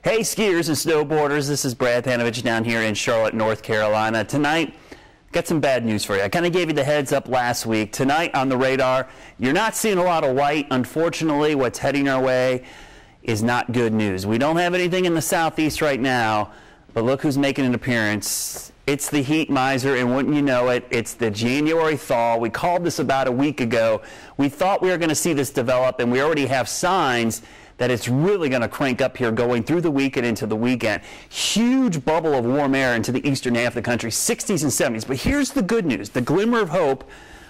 Hey skiers and snowboarders, this is Brad Panovich down here in Charlotte, North Carolina. Tonight, got some bad news for you. I kind of gave you the heads up last week. Tonight on the radar, you're not seeing a lot of white. Unfortunately, what's heading our way is not good news. We don't have anything in the southeast right now, but look who's making an appearance. It's the heat miser, and wouldn't you know it, it's the January thaw. We called this about a week ago. We thought we were going to see this develop, and we already have signs that it's really going to crank up here going through the week and into the weekend. Huge bubble of warm air into the eastern half of the country, 60s and 70s. But here's the good news, the glimmer of hope.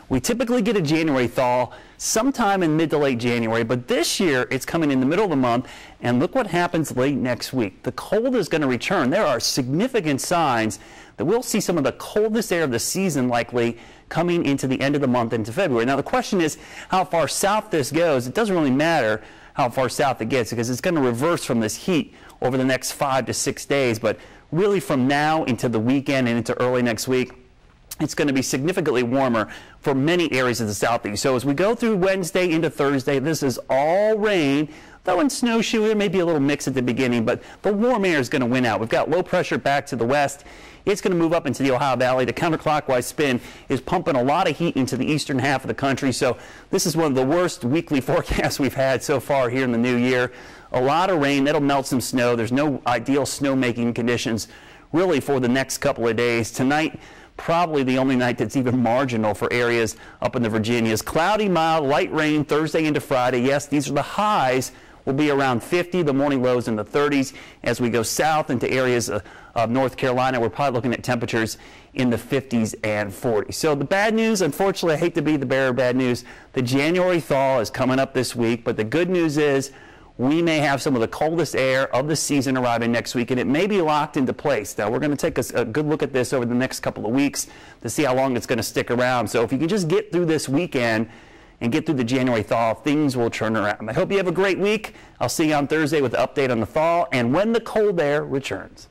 We typically get a January thaw sometime in mid to late January, but this year it's coming in the middle of the month, and look what happens late next week. The cold is going to return. There are significant signs that we'll see some of the coldest air of the season likely coming into the end of the month into February. Now the question is how far south this goes. It doesn't really matter how far south it gets because it's going to reverse from this heat over the next 5 to 6 days, but really from now into the weekend and into early next week, it's going to be significantly warmer for many areas of the southeast. So as we go through Wednesday into Thursday, this is all rain. Though in snowshoe, there may be a little mix at the beginning, but the warm air is going to win out. We've got low pressure back to the west. It's going to move up into the Ohio Valley. The counterclockwise spin is pumping a lot of heat into the eastern half of the country. So this is one of the worst weekly forecasts we've had so far here in the new year. A lot of rain. That'll melt some snow. There's no ideal snowmaking conditions really for the next couple of days. Tonight, probably the only night that's even marginal for areas up in the Virginias. Cloudy, mild, light rain Thursday into Friday. Yes, these are the highs. Will be around 50, the morning lows in the 30s. As we go south into areas of North Carolina, we're probably looking at temperatures in the 50s and 40s. So the bad news, unfortunately, I hate to be the bearer of bad news, the January thaw is coming up this week, but the good news is we may have some of the coldest air of the season arriving next week, and it may be locked into place. Now, we're going to take a good look at this over the next couple of weeks to see how long it's going to stick around. So if you can just get through this weekend and get through the January thaw, things will turn around. I hope you have a great week. I'll see you on Thursday with an update on the thaw and when the cold air returns.